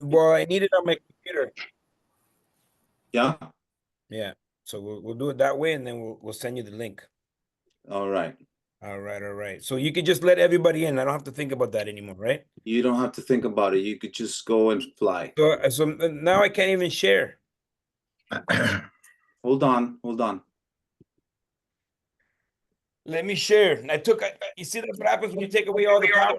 Well, I need it on my computer. Yeah. Yeah. So we'll do it that way, and then we'll send you the link. All right. All right, all right. So you can just let everybody in. I don't have to think about that anymore, right? You don't have to think about it. You could just go and fly. So now I can't even share. Hold on. Hold on. Let me share. You see that's what happens when you take away all the power.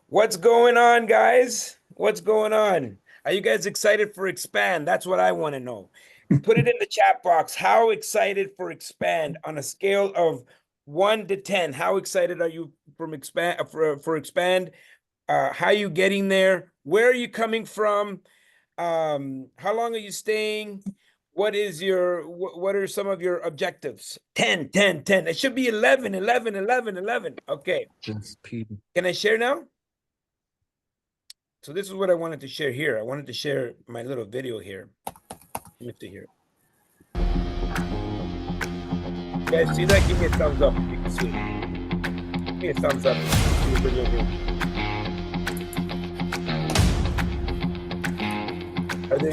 What's going on, guys? What's going on? Are you guys excited for Expand? That's what I want to know. Put it in the chat box. How excited for Expand on a scale of 1 to 10? How excited are you from Expand for Expand? How are you getting there? Where are you coming from? How long are you staying? What are some of your objectives? 10, 10, 10. It should be 11, 11, 11, 11. Okay. Can I share now? So this is what I wanted to share here. I wanted to share my little video here. Let me see here. You guys see that? Give me a thumbs up if you can see it. Give me a thumbs up. See the video here. Are they?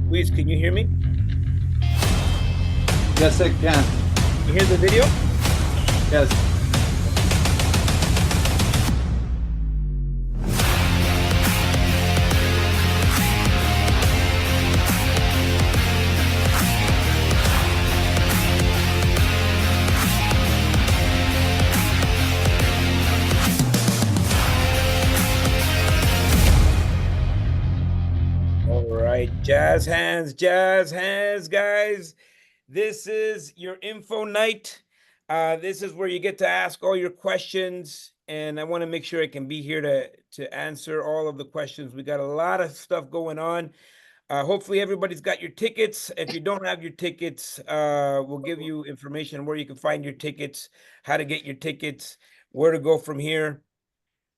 Luis, can you hear me? Yes, I can. You hear the video? Yes. Jazz hands, guys. This is your info night. This is where you get to ask all your questions, and I want to make sure I can be here to answer all of the questions. We got a lot of stuff going on. Hopefully everybody's got your tickets. If you don't have your tickets, we'll give you information where you can find your tickets, how to get your tickets, where to go from here.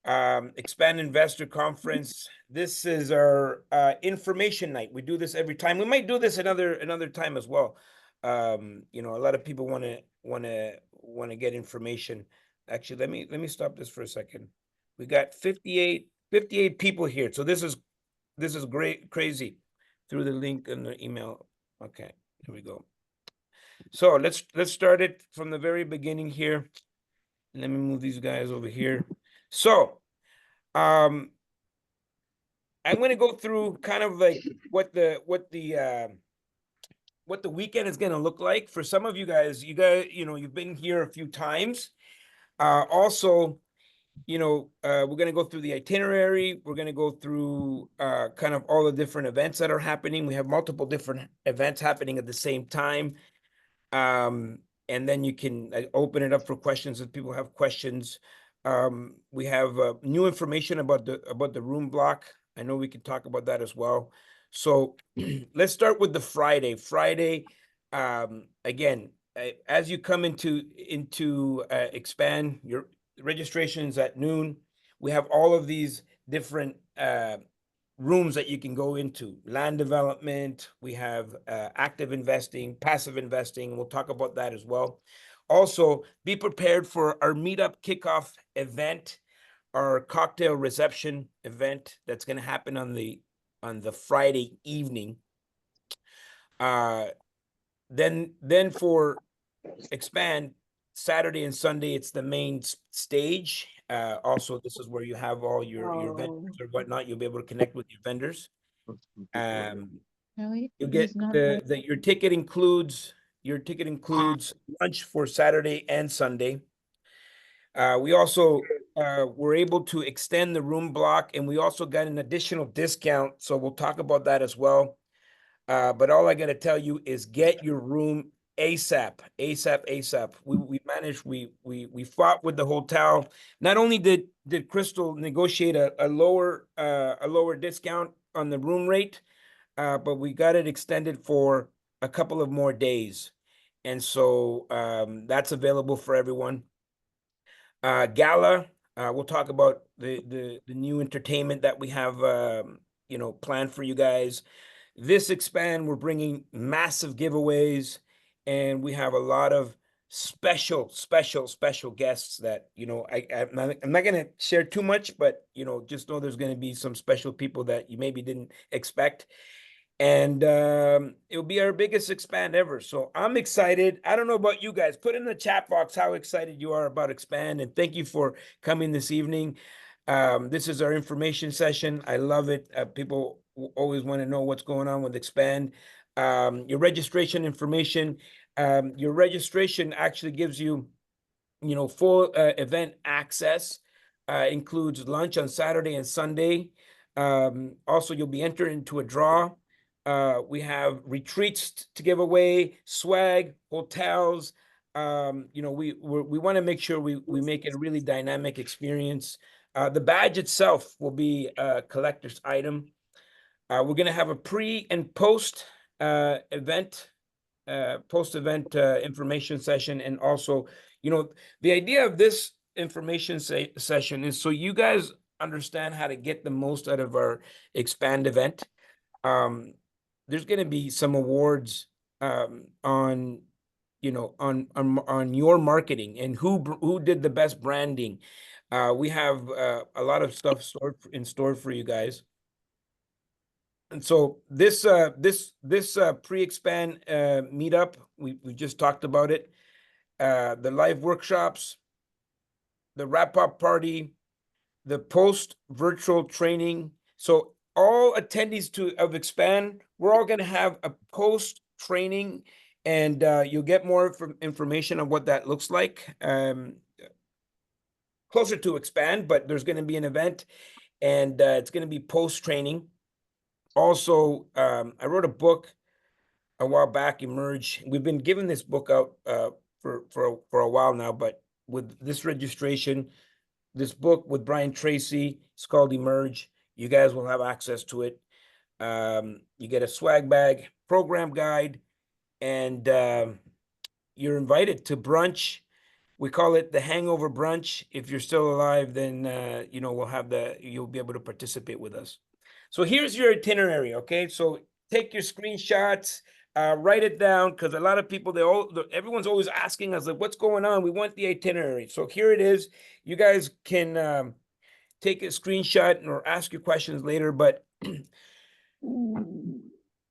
Expand Investor Conference. This is our information night. We do this every time. We might do this another time as well. You know, a lot of people want to get information. Actually, let me stop this for a second. We got 58 people here. So this is great, crazy, through the link in the email. Okay, here we go. So let's start it from the very beginning here. Let me move these guys over here. So, I'm going to go through kind of like what the weekend is going to look like for some of you guys. You know, you've been here a few times. Also, you know, we're going to go through the itinerary. We're going to go through kind of all the different events that are happening. We have multiple different events happening at the same time. And then you can open it up for questions if people have questions. We have new information about the room block. I know we can talk about that as well. So let's start with the Friday. Again, as you come into Expand, your registration's at noon. We have all of these different rooms that you can go into. Land development, we have active investing, passive investing. We'll talk about that as well. Also, be prepared for our meetup kickoff event, our cocktail reception event that's going to happen on the Friday evening. Then for Expand, Saturday and Sunday, it's the main stage. Also, this is where you have all your vendors or whatnot. You'll be able to connect with your vendors. You get your ticket includes lunch for Saturday and Sunday. We also were able to extend the room block, and we also got an additional discount. So we'll talk about that as well. But all I got to tell you is get your room ASAP. We fought with the hotel. Not only did Crystal negotiate a lower discount on the room rate, but we got it extended for a couple of more days. And so that's available for everyone. Gala, we'll talk about the new entertainment that we have, planned for you guys. This expand, we're bringing massive giveaways, and we have a lot of special guests that, I'm not gonna share too much, but, just know there's gonna be some special people that you maybe didn't expect. And it'll be our biggest expand ever. So I'm excited. I don't know about you guys. Put in the chat box how excited you are about expand, and thank you for coming this evening. This is our information session. I love it. People always want to know what's going on with expand. Your registration information. Your registration actually gives you, full event access. Includes lunch on Saturday and Sunday. Also, you'll be entered into a draw. We have retreats to give away, swag, hotels. We want to make sure we make it a really dynamic experience. The badge itself will be a collector's item. We're gonna have a pre and post event, information session, and also, the idea of this information session is so you guys understand how to get the most out of our expand event. There's going to be some awards on your marketing and who did the best branding. We have a lot of stuff in store for you guys. And so this pre-expand meetup, we just talked about it. The live workshops, the wrap-up party, the post virtual training. So all attendees of expand, we're all going to have a post training, and you'll get more information on what that looks like closer to expand, but there's going to be an event, and it's going to be post training. Also, I wrote a book a while back, Emerge. We've been giving this book out for a while now, but with this registration, this book with Brian Tracy, it's called Emerge. You guys will have access to it. You get a swag bag, program guide, and you're invited to brunch. We call it the Hangover Brunch. If you're still alive, then you'll be able to participate with us. So here's your itinerary, okay? So take your screenshots, write it down, because a lot of people, everyone's always asking us, like, what's going on? We want the itinerary. So here it is. You guys can take a screenshot or ask your questions later, but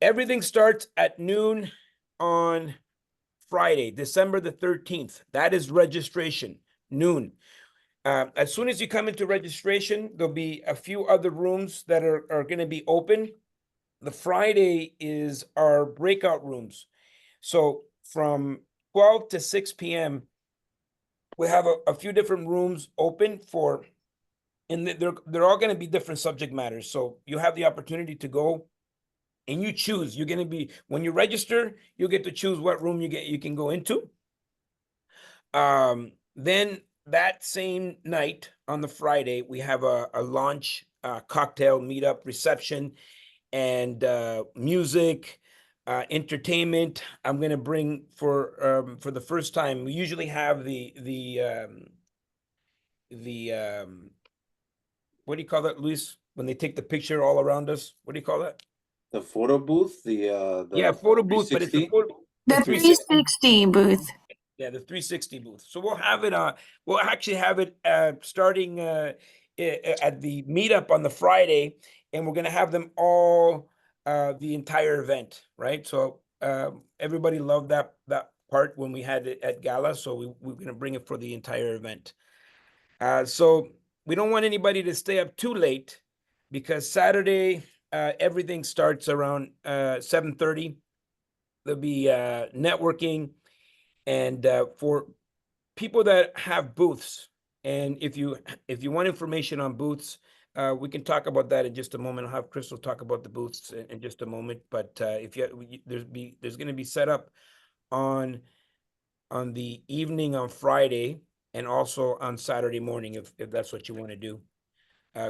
everything starts at noon on Friday, December the 13th. That is registration, noon. As soon as you come into registration, there'll be a few other rooms that are going to be open. The Friday is our breakout rooms. So from 12 to 6 p.m., we have a few different rooms open and they're all going to be different subject matters. So you have the opportunity to go and you choose. You're going to be, when you register, you'll get to choose what room you can go into. Then that same night on the Friday, we have a launch cocktail meetup reception and music, entertainment. I'm gonna bring for the first time. We usually have the what do you call that, Luis? When they take the picture all around us, what do you call that? The photo booth, Yeah, photo booth, but it's the 360 booth. Yeah, the 360 booth. So we'll have it. We'll actually have it starting at the meetup on the Friday, and we're gonna have them all the entire event, right? So everybody loved that part when we had it at Gala, so we're gonna bring it for the entire event. So we don't want anybody to stay up too late, because Saturday everything starts around 7:30. There'll be networking. And for people that have booths, and if you want information on booths, we can talk about that in just a moment. I'll have Crystal talk about the booths in just a moment. But there's going to be set up on the evening on Friday and also on Saturday morning if that's what you want to do.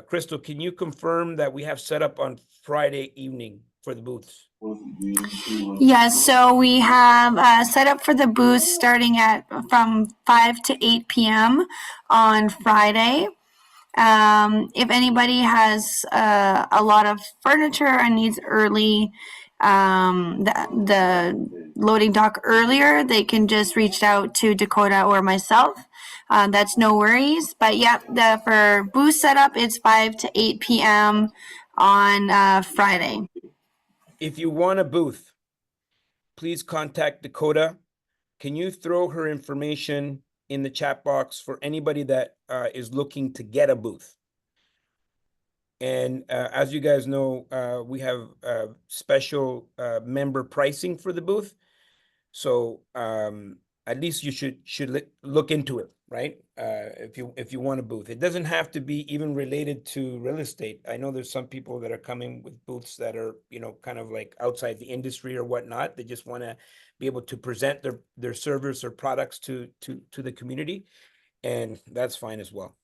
Crystal, can you confirm that we have set up on Friday evening for the booths? Yeah, so we have set up for the booth starting at from 5 to 8 p.m. on Friday. If anybody has a lot of furniture and needs early the loading dock earlier, they can just reach out to Dakota or myself. That's no worries. But yeah, for booth setup, it's 5 to 8 p.m. on Friday. If you want a booth, please contact Dakota. Can you throw her information in the chat box for anybody that is looking to get a booth? And as you guys know, we have special member pricing for the booth. So at least you should look into it, right? If you want a booth, it doesn't have to be even related to real estate. I know there's some people that are coming with booths that are, you know, kind of like outside the industry or whatnot. They just want to be able to present their service or products to the community, and that's fine as well.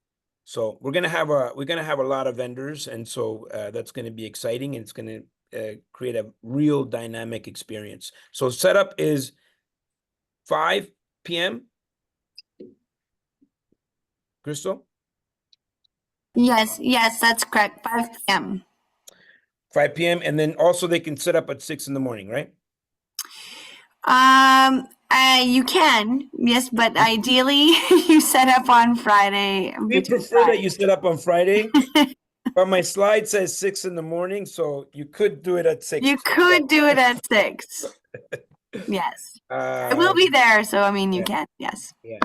So we're gonna have a lot of vendors, and so that's going to be exciting, and it's going to create a real dynamic experience. So setup is 5 p.m. Crystal? Yes, that's correct. 5 p.m. 5 p.m. And then also they can set up at 6 in the morning, right? You can, yes, but ideally you set up on Friday. We prefer that you set up on Friday, but my slide says 6 in the morning, so you could do it at 6. You could do it at 6. Yes. I will be there, so I mean, you can, yes. Yeah.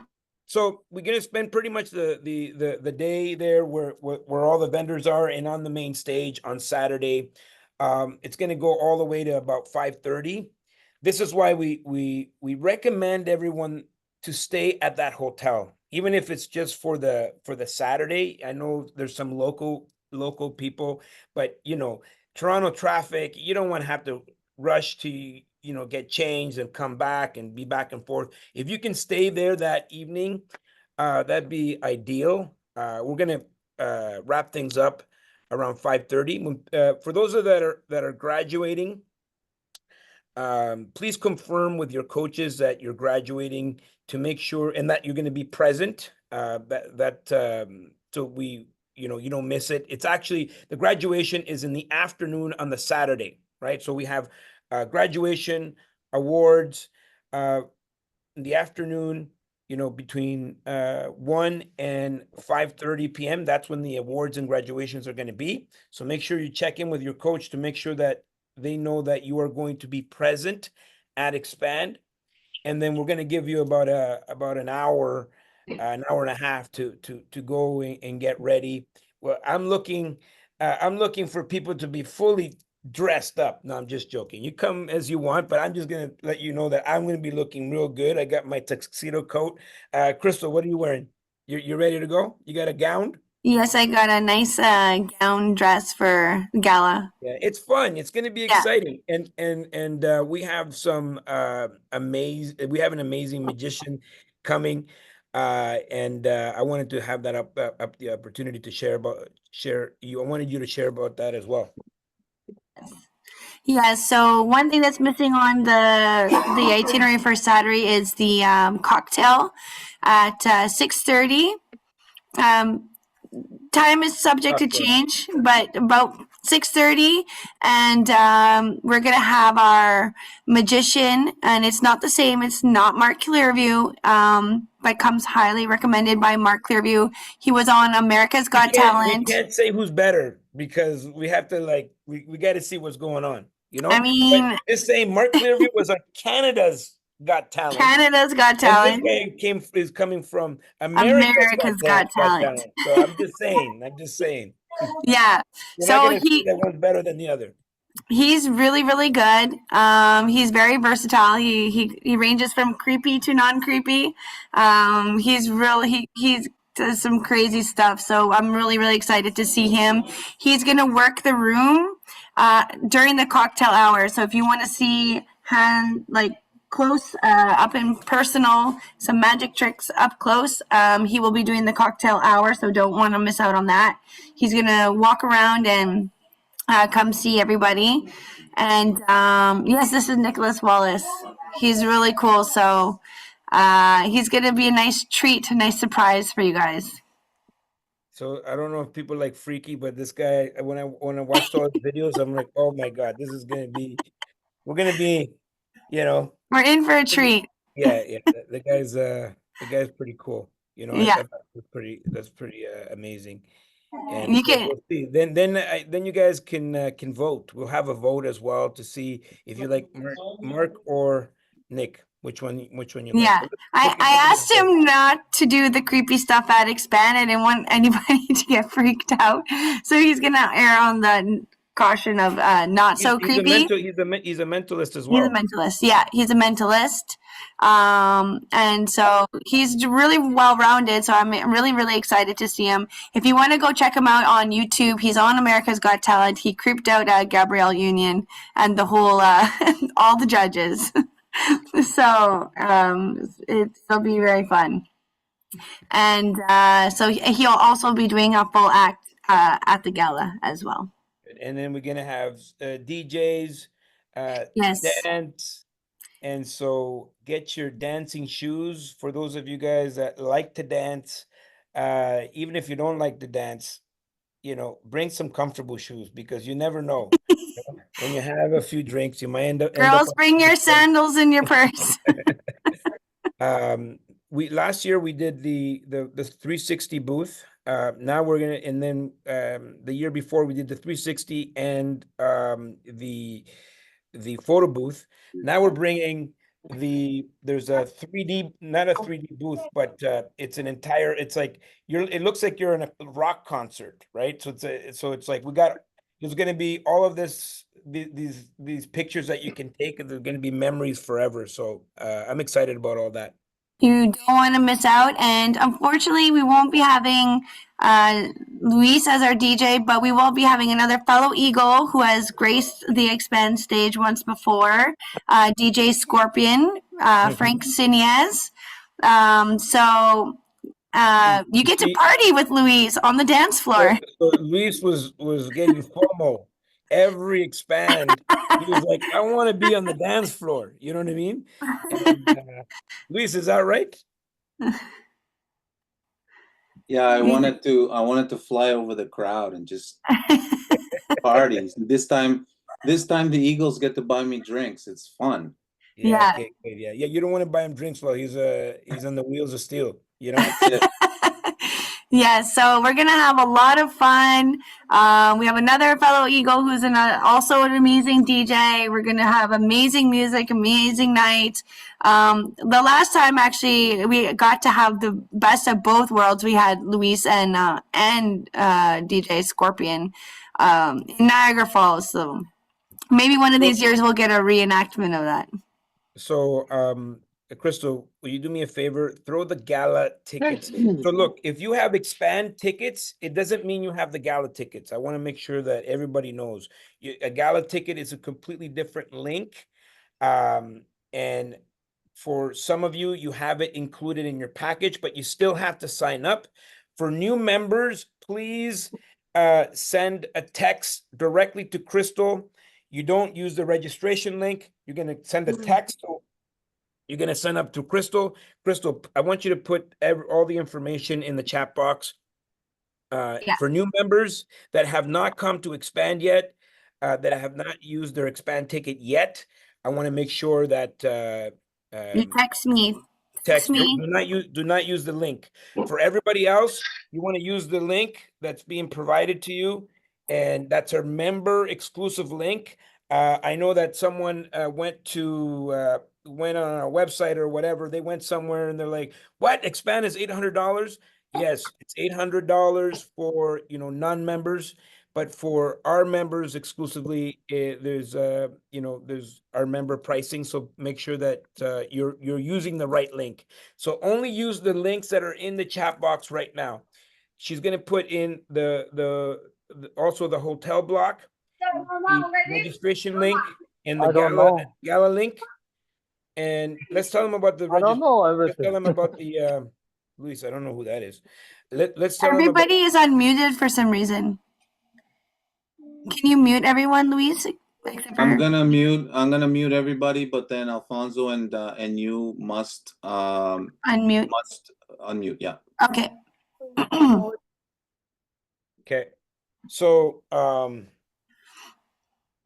So we're gonna spend pretty much the day there where all the vendors are, and on the main stage on Saturday. It's gonna go all the way to about 5:30. This is why we recommend everyone to stay at that hotel, even if it's just for the Saturday. I know there's some local people, but you know, Toronto traffic, you don't want to have to rush to, you know, get changed and come back and be back and forth. If you can stay there that evening, that'd be ideal. We're gonna wrap things up around 5:30. For those that are graduating, please confirm with your coaches that you're graduating, to make sure, and that you're going to be present. So we, you know, you don't miss it. It's actually, the graduation is in the afternoon on the Saturday, right? So we have graduation, awards in the afternoon, you know, between 1 and 5:30 p.m. That's when the awards and graduations are going to be. So make sure you check in with your coach to make sure that they know that you are going to be present at Expand. And then we're going to give you about an hour and a half to go and get ready. Well, I'm looking for people to be fully dressed up. No, I'm just joking. You come as you want, but I'm just gonna let you know that I'm gonna be looking real good. I got my tuxedo coat. Crystal, what are you wearing? You ready to go? You got a gown? Yes, I got a nice gown dress for gala. Yeah, it's fun. It's going to be exciting, and we have some we have an amazing magician coming, and I wanted to have that up the opportunity to share. I wanted you to share about that as well. Yeah, so one thing that's missing on the itinerary for Saturday is the cocktail at 6:30. Time is subject to change, but about 6:30, and we're gonna have our magician, and it's not the same. It's not Mark Clearview, but comes highly recommended by Mark Clearview. He was on America's Got Talent. We can't say who's better because we have to we got to see what's going on. You know, I mean, but just saying Mark Clearview was on Canada's Got Talent. Canada's Got Talent. And this guy is coming from America's Got Talent. So I'm just saying. Yeah. So that one's better than the other. He's really, really good. He's very versatile. He ranges from creepy to non-creepy. He does some crazy stuff. So I'm really, really excited to see him. He's gonna work the room during the cocktail hour. So if you want to see close, up and personal, some magic tricks up close, he will be doing the cocktail hour. So don't want to miss out on that. He's gonna walk around and come see everybody. And yes, this is Nicholas Wallace. He's really cool. So he's going to be a nice treat, a nice surprise for you guys. So I don't know if people like Freaky, but this guy, when I watched all his videos, I'm like, oh my God, this is gonna be, we're gonna be, you know, We're in for a treat. yeah. The guy's pretty cool. You know, I Yeah. thought that's pretty amazing. And You so can, we'll see. Then you guys can vote. We'll have a vote as well to see if you like Mark or Nick. Which one you yeah. like? I asked him not to do the creepy stuff at Expand. I didn't want anybody to get freaked out. So he's going to err on the caution of not so creepy. He's a mentalist as He's well. a mentalist. Yeah, he's a mentalist. And so he's really well rounded. So I'm really, really excited to see him. If you want to go check him out on YouTube, he's on America's Got Talent. He creeped out Gabrielle Union and the whole, all the judges. So it'll be very fun. And so he'll also be doing a full act at the gala as well. And then we're gonna have DJs, Yes. dance, and so get your dancing shoes for those of you guys that like to dance. Even if you don't like to dance, you know, bring some comfortable shoes because you never know. When you have a few drinks, you might end up. Girls, bring your sandals in your purse. We last year we did the 360 booth. Now we're gonna, and then the year before we did the 360 and the photo booth. Now we're bringing there's a 3D, not a 3D booth, but it's an entire. It's like it looks like you're in a rock concert, right? So it's like there's gonna be all of these pictures that you can take, and they're gonna be memories forever. So I'm excited about all that. You don't want to miss out. And unfortunately, we won't be having Luis as our DJ, but we will be having another fellow Eagle who has graced the Expand stage once before, DJ Scorpion, Frank Sinez. So you get to party with Luis on the dance floor. So Luis was getting FOMO. Every Expand, he was like, I want to be on the dance floor. You know what I mean? And, Luis, is that right? Yeah, I wanted to fly over the crowd and just party. This time the Eagles get to buy me drinks. It's fun. Yeah. Okay, yeah. You don't want to buy him drinks while he's on the wheels of steel. You know. Yeah, so we're gonna have a lot of fun. We have another fellow Eagle who's also an amazing DJ. We're gonna have amazing music, amazing night. The last time actually we got to have the best of both worlds. We had Luis and DJ Scorpion in Niagara Falls. So maybe one of these years we'll get a reenactment of that. So Crystal, will you do me a favor? Throw the gala tickets. So look, if you have Expand tickets, it doesn't mean you have the gala tickets. I want to make sure that everybody knows. A gala ticket is a completely different link. And for some of you, you have it included in your package, but you still have to sign up. For new members, please send a text directly to Crystal. You don't use the registration link. You're going to send a text. You're going to send up to Crystal. Crystal, I want you to put all the information in the chat box. For new members that have not come to Expand yet, that have not used their Expand ticket yet, I want to make sure that you text me. Text me. Do not use the link. For everybody else, you want to use the link that's being provided to you, and that's our member exclusive link. I know that someone went on our website or whatever, they went somewhere and they're like, what, Expand is $800? Yes, it's $800 for non-members, but for our members exclusively, there's our member pricing. So make sure that you're using the right link. So only use the links that are in the chat box right now. She's going to put in also the hotel block, the registration link, and the gala link. And let's tell them about the. I don't know everything. Let's tell them about the. Luis, I don't know who that is. Let's tell everybody is unmuted for some reason. Can you mute everyone, Luis? Except I'm for gonna mute everybody, but then Alfonso and you must unmute. unmute. Yeah. Okay. Okay. So,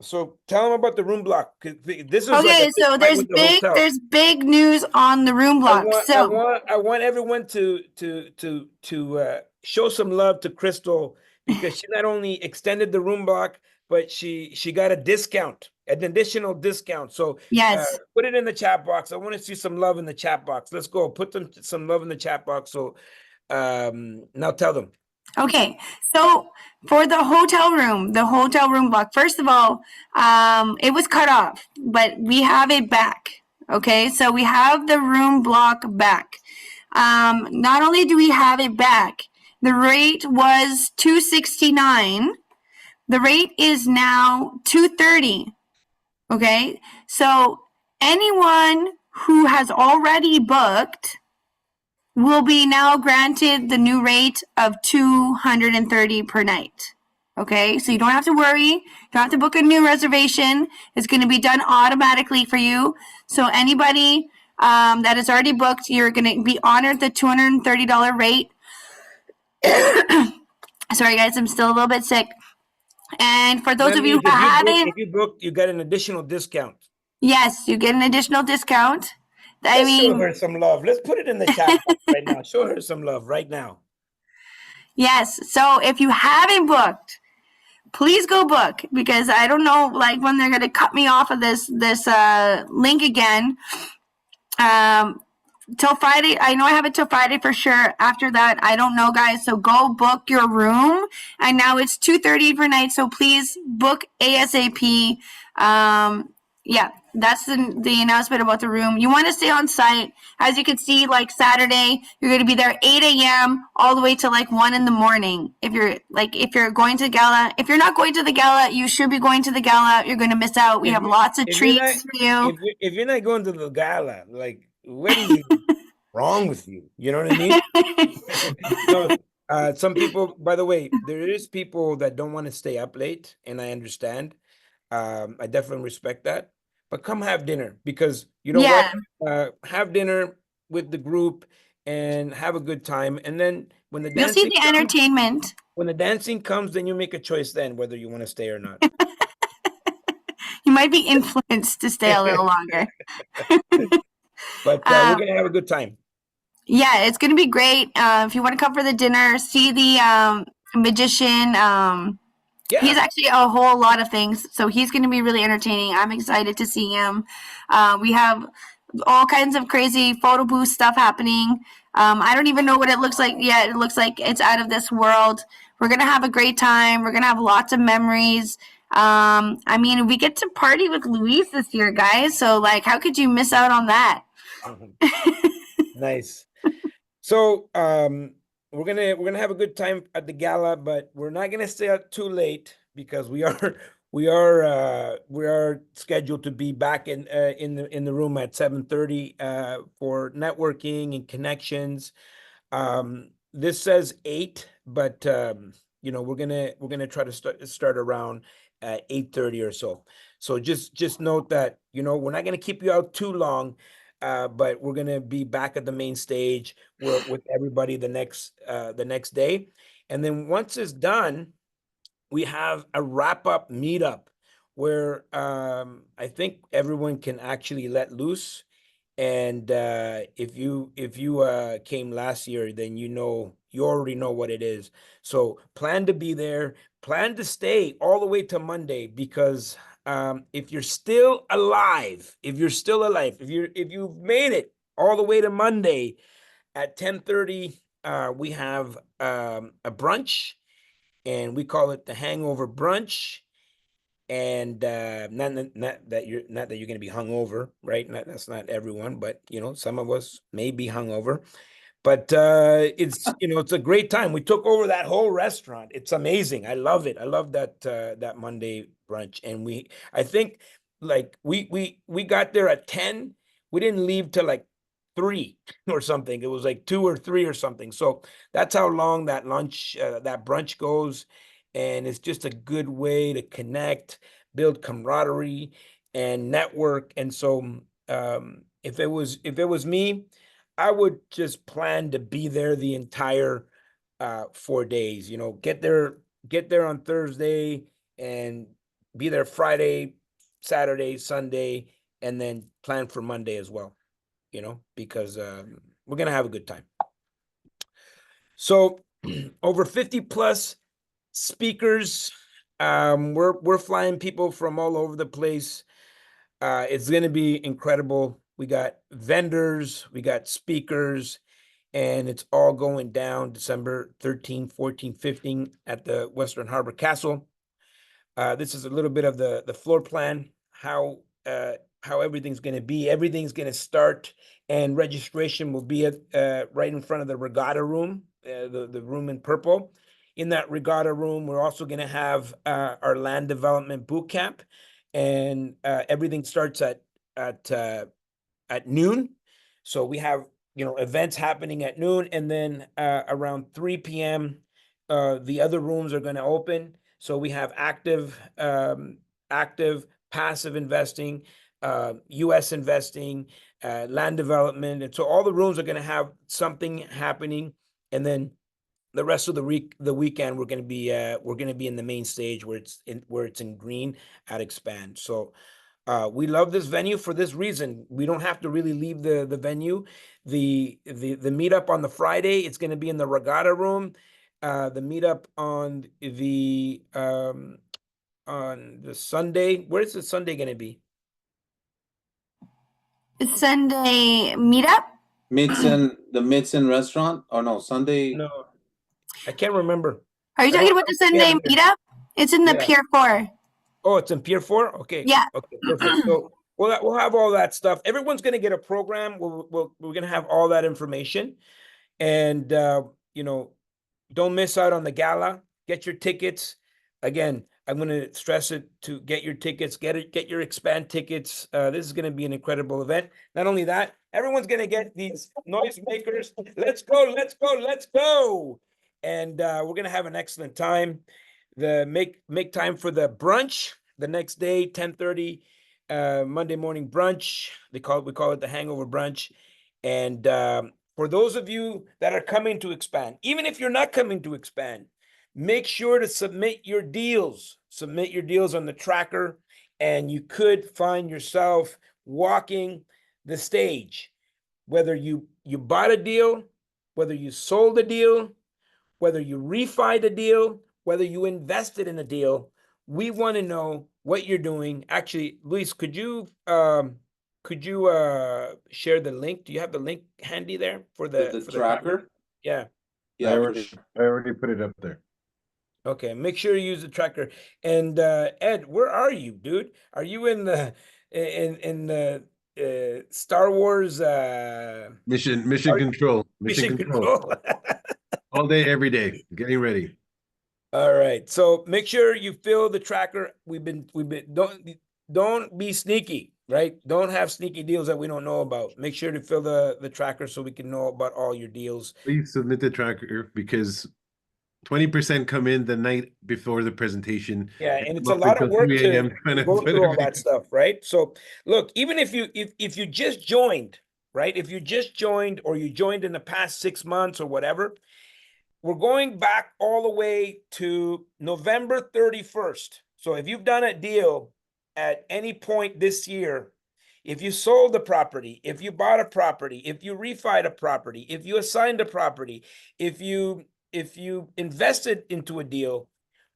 so tell them about the room block. 'Cause this is like a Okay, big so fight with the hotel. there's big news on the room block. I want everyone to show some love to Crystal because she not only extended the room block, but she got a discount, an additional discount. So Yes. put it in the chat box. I want to see some love in the chat box. Let's go. Put some love in the chat box. So now tell them. Okay, so for the hotel room block, first of all, it was cut off, but we have it back. Okay, so we have the room block back. Not only do we have it back, the rate was $269. The rate is now $230. Okay, so anyone who has already booked will be now granted the new rate of $230 per night. Okay, so you don't have to worry. You don't have to book a new reservation. It's going to be done automatically for you. So anybody that is already booked, you're going to be honored the $230 rate. Sorry, guys, I'm still a little bit sick. And for those That of you means who haven't, if you book, you get an additional discount. yes, you get an additional discount. I Let's show mean, her some love. Let's put it in the chat box right now. Show her some love right now. yes. So if you haven't booked, please go book, because I don't know, like, when they're gonna cut me off of this link again. Till Friday. I know I have it till Friday for sure. After that, I don't know, guys. So go book your room. And now it's $230 per night. So please book ASAP. Yeah, that's the announcement about the room. You want to stay on site. As you can see, like Saturday, you're going to be there 8 a.m. all the way to like 1 in the morning. If you're going to the gala, if you're not going to the gala, you should be going to the gala. You're going to miss out. We have lots of treats for you. If you're not going to the gala, like, what is wrong with you? You know what I mean? No, some people, by the way, there is people that don't want to stay up late, and I understand. I definitely respect that. But come have dinner, because you know Yeah. what? Have dinner with the group and have a good time. And then when the You'll see dancing the comes, entertainment. when the dancing comes, then you make a choice then whether you want to stay or not. You might be influenced to stay a little longer. But we're gonna have a good time. Yeah, it's gonna be great. If you want to come for the dinner, see the magician. Yeah. He's actually a whole lot of things, so he's going to be really entertaining. I'm excited to see him. We have all kinds of crazy photo booth stuff happening. I don't even know what it looks like yet. It looks like it's out of this world. We're going to have a great time. We're going to have lots of memories. I mean, we get to party with Luis this year, guys. So, like, how could you miss out on that? Nice. So, we're gonna have a good time at the gala, but we're not gonna stay out too late, because we are scheduled to be back in the room at 7:30 for networking and connections. This says 8, but you know, we're gonna try to start around 8:30 or so. So just note that, you know, we're not gonna keep you out too long. But we're gonna be back at the main stage with everybody the next day, and then once it's done, we have a wrap-up meetup where I think everyone can actually let loose. And if you came last year, then you already know what it is. So plan to be there, plan to stay all the way to Monday, because if you're still alive, if you've made it all the way to Monday at 10:30, we have a brunch, and we call it the Hangover Brunch. And not that you're going to be hungover, right? That's not everyone, but you know, some of us may be hungover. But it's it's a great time. We took over that whole restaurant. It's amazing. I love it. I love that Monday brunch. And I think like we got there at 10. We didn't leave till like 3 or something. It was like 2 or 3 or something. So that's how long that brunch goes. And it's just a good way to connect, build camaraderie and network. And so if it was me, I would just plan to be there the entire 4 days. You know, get there on Thursday and be there Friday, Saturday, Sunday, and then plan for Monday as well. You know, because we're gonna have a good time. So over 50 plus speakers. We're flying people from all over the place. It's gonna be incredible. We got vendors, we got speakers, and it's all going down December 13, 14, 15 at the Western Harbor Castle. This is a little bit of the floor plan, how everything's going to be. Everything's going to start, and registration will be at right in front of the regatta room, the room in purple. In that regatta room, we're also going to have our land development boot camp, and everything starts at noon. So we have events happening at noon, and then around 3 p.m. The other rooms are going to open. So we have active, passive investing, U.S. investing, land development, and so all the rooms are going to have something happening. And then the rest of the weekend, we're going to be in the main stage where it's in green at Expand. So we love this venue for this reason. We don't have to really leave the venue. The meetup on the Friday, it's going to be in the regatta room. The meetup on the Sunday, where is the Sunday going to be? Sunday meetup? The Midson restaurant? Oh no, Sunday. No, I can't remember. Are you talking about the Sunday meetup? It's in the Yeah. Pier 4. Oh, it's in Pier 4? Okay. Yeah. Okay, perfect. So we'll have all that stuff. Everyone's going to get a program. We're going to have all that information. And, don't miss out on the gala. Get your tickets. Again, I'm going to stress it to get your tickets, get your Expand tickets. This is going to be an incredible event. Not only that, everyone's going to get these noisemakers. Let's go, let's go, let's go. And we're going to have an excellent time. Make time for the brunch the next day, 10:30, Monday morning brunch. We call it the hangover brunch. And for those of you that are coming to Expand, even if you're not coming to Expand, make sure to submit your deals. Submit your deals on the tracker, and you could find yourself walking the stage. Whether you bought a deal, whether you sold a deal, whether you refied a deal, whether you invested in a deal, we want to know what you're doing. Actually, Luis, could you share the link? Do you have the link handy there for the tracker? Yeah. Yeah, I already put it up there. Okay, make sure you use the tracker. And Ed, where are you, dude? Are you in the Star Wars Mission control. mission control? All day, every day. Getting ready. All right. So make sure you fill the tracker. We've been don't be sneaky, right? Don't have sneaky deals that we don't know about. Make sure to fill the tracker so we can know about all your deals. Please submit the tracker because 20% come in the night before the presentation. Yeah, and it's a lot of work to go through all that stuff, right? So look, even if you just joined, right? If you just joined or you joined in the past 6 months or whatever, we're going back all the way to November 31st. So if you've done a deal at any point this year, if you sold a property, if you bought a property, if you refied a property, if you assigned a property, if you invested into a deal,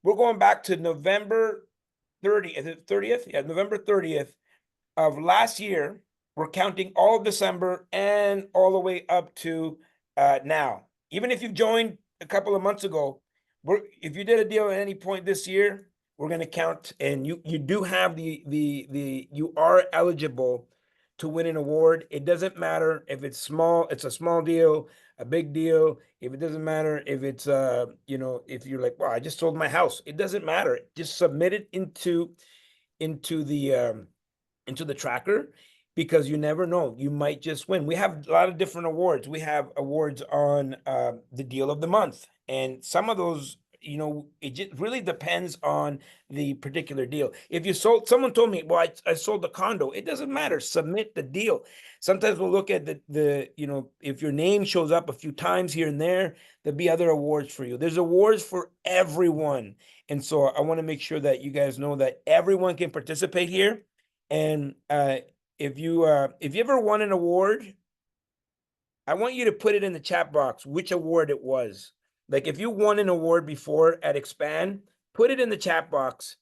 we're going back to November 30th? Yeah, November 30th of last year. We're counting all of December and all the way up to now. Even if you've joined a couple of months ago, if you did a deal at any point this year, we're going to count, and you do have you are eligible to win an award. It doesn't matter if it's small, it's a small deal, a big deal. If it doesn't matter if it's if you're like, well, I just sold my house. It doesn't matter. Just submit it into the tracker, because you never know, you might just win. We have a lot of different awards. We have awards on the deal of the month, and some of those you know, it just really depends on the particular deal. If you sold, someone told me, well, I sold the condo. It doesn't matter. Submit the deal. Sometimes we'll look at the, you know, if your name shows up a few times here and there, there'll be other awards for you. There's awards for everyone. And so I want to make sure that you guys know that everyone can participate here. And if you ever won an award, I want you to put it in the chat box which award it was. Like if you won an award before at Expand, put it in the chat box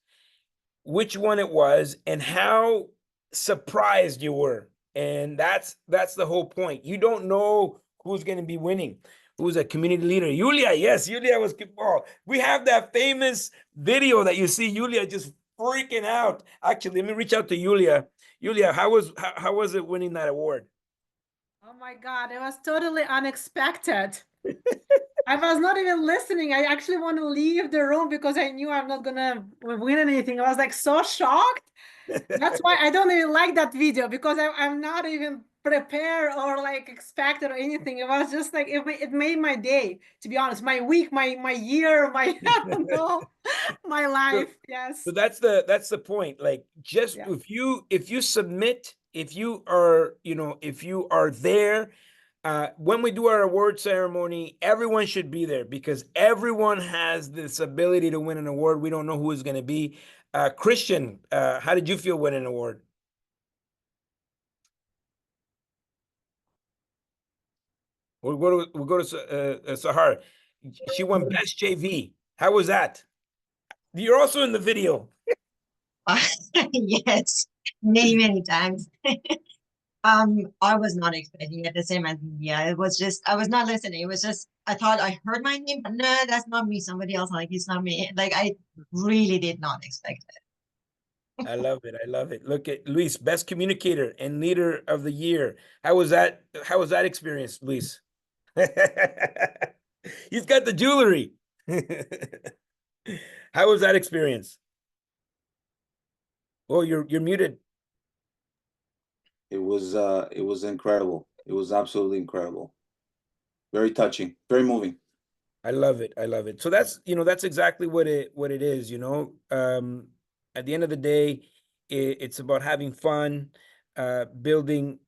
which one it was and how surprised you were. And that's the whole point. You don't know who's going to be winning. Who's a community leader? Yulia, yes, Yulia was. Oh, we have that famous video that you see Yulia just freaking out. Actually, let me reach out to Yulia. Yulia, how was it winning that award? Oh my God, it was totally unexpected. I was not even listening. I actually want to leave the room because I knew I'm not gonna win anything. I was like so shocked. That's why I don't even like that video, because I'm not even prepared or like expected or anything. It was just like it made my day, to be honest, my week, my year, my I don't know, my life. Yes. So that's the point. Like just Yeah. if you submit, if you are, you know, if you are there, when we do our award ceremony, everyone should be there because everyone has this ability to win an award. We don't know who is going to be. Christian, how did you feel winning an award? We'll go to Sahar. She won best JV. How was that? You're also in the video. Yes, many times. I was not expecting it the same as India. It was just I was not listening. It was just I thought I heard my name, but no, that's not me. Somebody else, like it's not me. Like I really did not expect it. I love it. I love it. Look at Luis, best communicator and leader of the year. How was that? How was that experience, Luis? He's got the jewelry. How was that experience? Oh, you're muted. It was incredible. It was absolutely incredible. Very touching, very moving. I love it. I love it. So that's, you know, that's exactly what it is, you know. At the end of the day, it's about having fun, building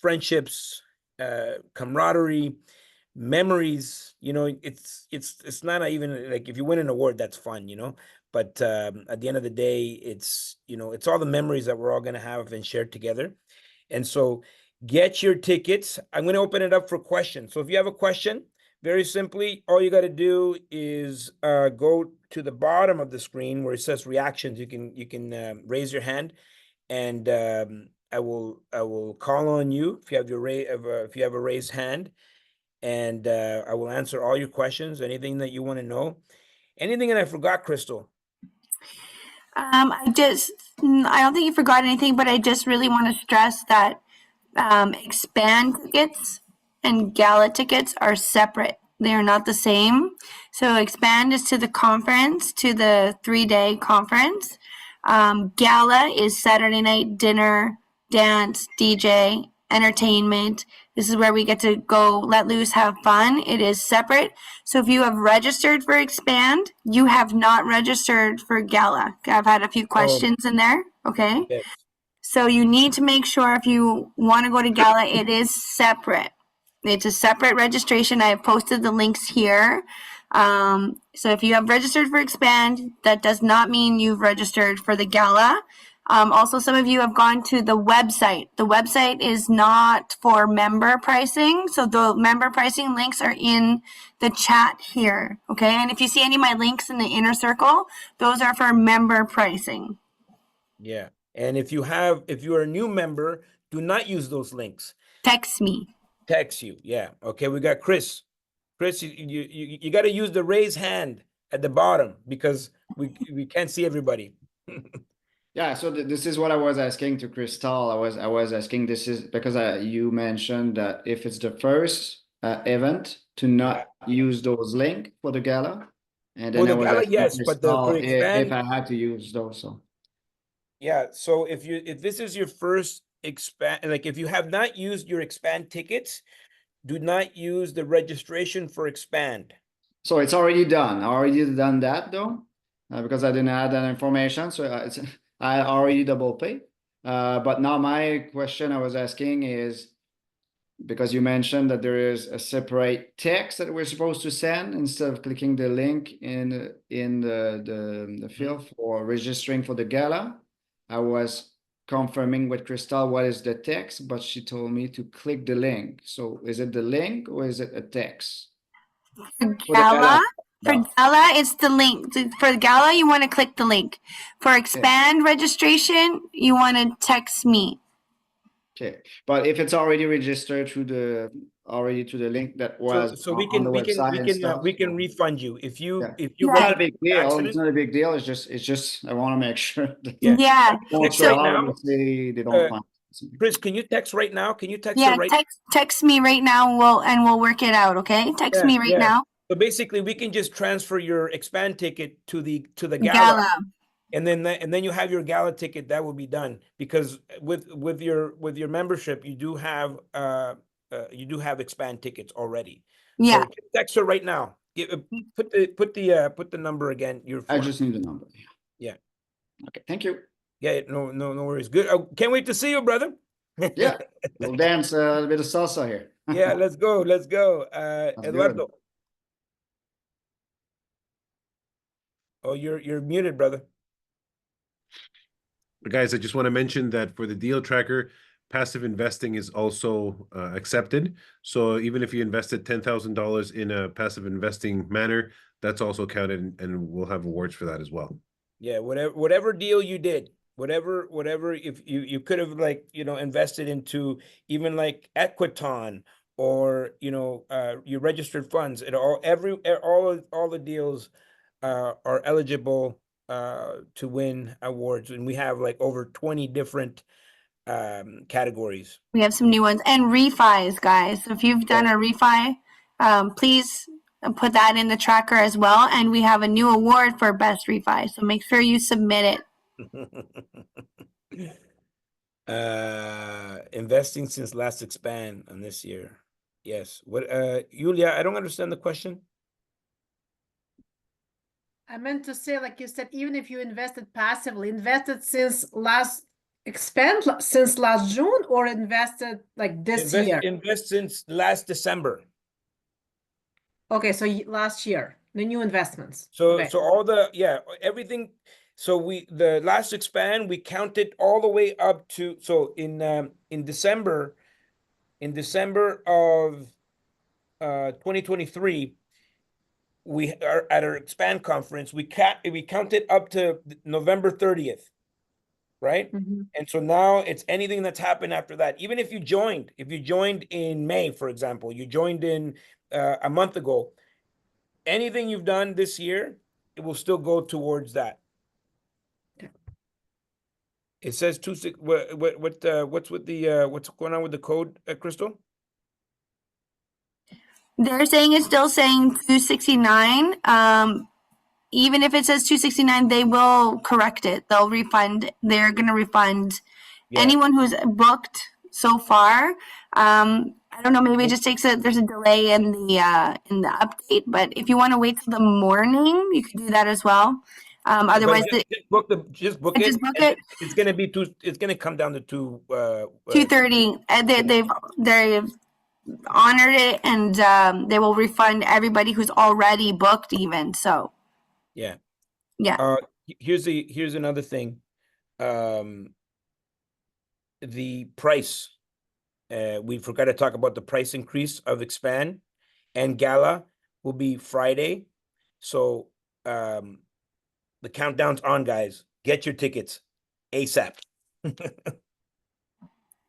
friendships, camaraderie, memories. You know, it's not even like if you win an award, that's fun, you know. But at the end of the day, it's, you know, it's all the memories that we're all going to have and share together. And so get your tickets. I'm going to open it up for questions. So if you have a question, very simply, all you got to do is go to the bottom of the screen where it says reactions. You can raise your hand, and I will call on you if you have if you have a raised hand, and I will answer all your questions. Anything that you want to know, anything that I forgot, Crystal. I don't think you forgot anything, but I just really want to stress that Expand tickets and Gala tickets are separate. They are not the same. So Expand is to the conference, to the 3-day conference. Gala is Saturday night dinner, dance, DJ, entertainment. This is where we get to go let loose, have fun. It is separate. So if you have registered for Expand, you have not registered for Gala. I've had a few questions in there. Okay. Yes. So you need to make sure if you want to go to Gala, it is separate. It's a separate registration. I have posted the links here. So if you have registered for Expand, that does not mean you've registered for the Gala. Also, some of you have gone to the website. The website is not for member pricing. So the member pricing links are in the chat here. Okay. And if you see any of my links in the inner circle, those are for member pricing. Yeah. And if you are a new member, do not use those links. Text me. Text you. Yeah. Okay. We got Chris. Chris, you got to use the raise hand at the bottom because we can't see everybody. Yeah, so this is what I was asking to Crystal. I was asking, this is because you mentioned that if it's the first event, to not use those links for the Gala, and then For the I was Gala, asking yes, but Crystal for if Expand, I had to use those. So yeah. So if this is your first Expand, like if you have not used your Expand tickets, do not use the registration for Expand. So it's already done. I already done that though, because I didn't add that information. So I already double pay. But now my question I was asking is, because you mentioned that there is a separate text that we're supposed to send instead of clicking the link in the field for registering for the gala. I was confirming with Crystal what is the text, but she told me to click the link. So is it the link or is it a text? For For the Gala, for No. Gala, it's the link. For Gala, you want to click the link. For expand registration, you want to text me. Okay, but if it's already registered through the link that was So we on the can website and stuff. we can refund you if you Yeah. if you Yeah. Not a register big by deal. accident. It's not a big deal. It's just I want to make sure that Yeah. Yeah. don't Text show right up now. and say they don't find something. Chris, can you text right now? Can you text Yeah. her right? Text me right now. We'll work it out. Okay. Text Yeah, me right yeah. now. So basically, we can just transfer your expand ticket to the gala, Gala. and then you have your gala ticket. That will be done because with your membership, you do have expand tickets already. Yeah. So text her right now. Put the number again. Your I phone. just need the number. Yeah. Okay, thank you. Yeah, no worries. Good. Can't wait to see you, brother. Yeah, we'll dance a bit of salsa here. Yeah, let's go. That's Eduardo. good. Oh, you're muted, brother. Guys, I just want to mention that for the deal tracker, passive investing is also accepted. So even if you invested $10,000 in a passive investing manner, that's also counted, and we'll have awards for that as well. Yeah, whatever deal you did, whatever, if you could have invested into even like Equiton or your registered funds, all the deals are eligible to win awards, and we have like over 20 different categories. We have some new ones and refis, guys. So if you've done a refi, please put that in the tracker as well. And we have a new award for best refi. So make sure you submit it. Investing since last expand on this year. Yes. What Yulia, I don't understand the question. I meant to say, like you said, even if you invested passively, invested since last June, or invested like this year? Invest since last December. Okay, so last year, the new investments. So Okay. so all everything. So the last expand, we counted all the way up to, so in December of 2023, we are at our expand conference, we counted up to November 30th, right? Mhm. And so now it's anything that's happened after that. Even if you joined in May, for example, you joined in a month ago, anything you've done this year, it will still go towards that. It says 26. What's with the what's going on with the code, Crystal? They're saying it's still saying 269. Even if it says 269, they will correct it. They'll refund. They're going to refund anyone who's booked so far. I don't know. Maybe it just there's a delay in the update. But if you want to wait till the morning, you can do that as well. Otherwise, just book it. It's gonna be it's gonna come down to 2:30. They've honored it, and they will refund everybody who's already booked. Even so. Yeah. Yeah. Here's another thing. The price. We forgot to talk about the price increase of expand and gala will be Friday. So the countdown's on, guys. Get your tickets ASAP.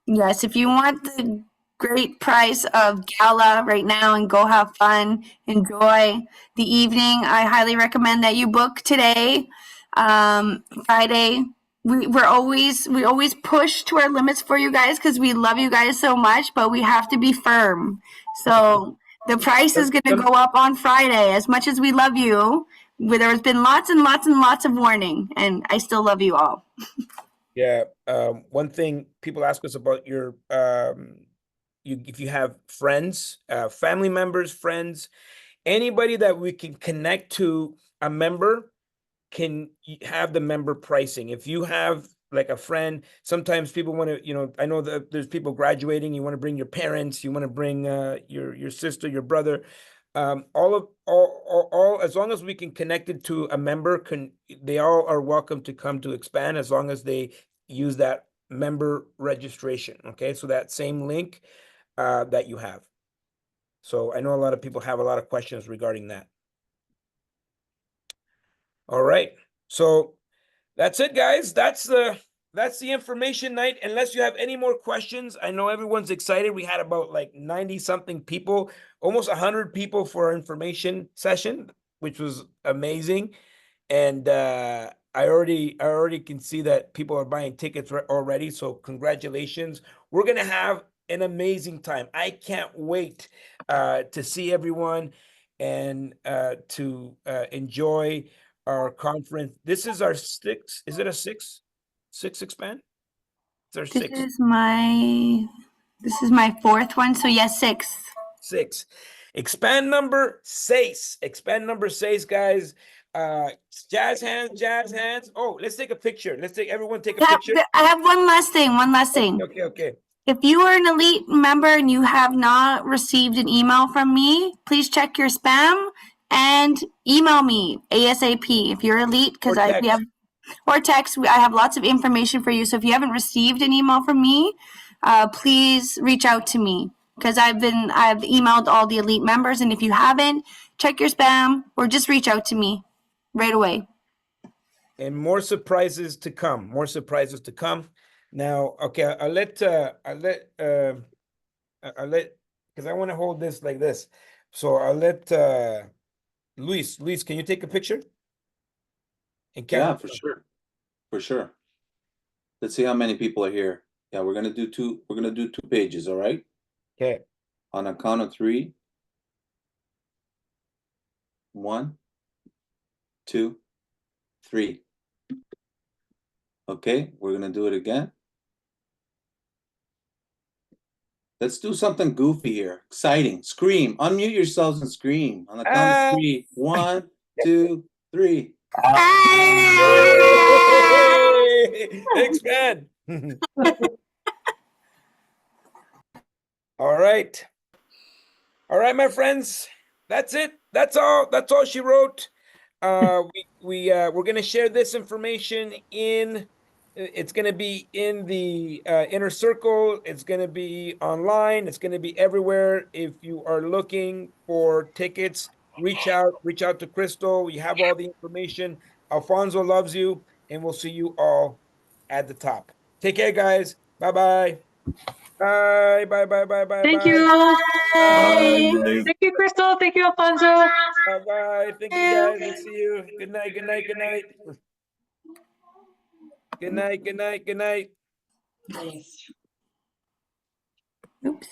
Yes, if you want the great price of gala right now and go have fun, enjoy the evening, I highly recommend that you book today, Friday. We always push to our limits for you guys because we love you guys so much, but we have to be firm. So the price is going to go up on Friday. As much as we love you, there's been lots and lots and lots of warning, and I still love you all. Yeah. One thing people ask us about your if you have friends, family members, friends Anybody that we can connect to a member can have the member pricing. If you have like a friend, sometimes people want to, I know that there's people graduating, you want to bring your parents, you want to bring your sister, your brother, all as long as we can connect it to a member, they all are welcome to come to Expand as long as they use that member registration. Okay, so that same link that you have. So I know a lot of people have a lot of questions regarding that. All right, so that's it, guys. That's the information night. Unless you have any more questions, I know everyone's excited. We had about like 90 something people, almost 100 people for our information session, which was amazing. And I already can see that people are buying tickets already. So congratulations. We're gonna have an amazing time. I can't wait to see everyone and to enjoy our conference. This is our sixth. Is it a sixth Expand? It's our This sixth. is my fourth one. So yes, sixth. Six. Expand number 6. Expand number 6, guys. Jazz hands. Oh, let's take a picture. Everyone take a picture. I have one last thing. Okay. If you are an elite member and you have not received an email from me, please check your spam and email me ASAP if you're elite, because or text. I have lots of information for you. So if you haven't received an email from me, please reach out to me, because I've emailed all the elite members, and if you haven't, check your spam or just reach out to me right away. And more surprises to come. Now, okay, I'll let because I want to hold this like this. So I'll let Luis, can you take a picture? And Yeah, for sure. Let's see how many people are here. Yeah, we're gonna do two pages, all right? Okay. On a count of 3. 1, 2, 3. Okay, we're gonna do it again. Let's do something goofy here. Exciting. Scream. Unmute yourselves and scream. On the count of 3. 1, 2, 3. Expand. All right, my friends. That's it. That's all she wrote. We're gonna share this information in. It's gonna be in the inner circle. It's gonna be online. It's gonna be everywhere. If you are looking for tickets, reach out to Crystal. We have all the information. Alfonso loves you, and we'll see you all at the top. Take care, guys. Bye. Bye. Thank you. Bye. Thank you, Crystal. Thank you, Alfonso. Bye. Thank you, guys. We'll see you. Good night. Good night. Oops.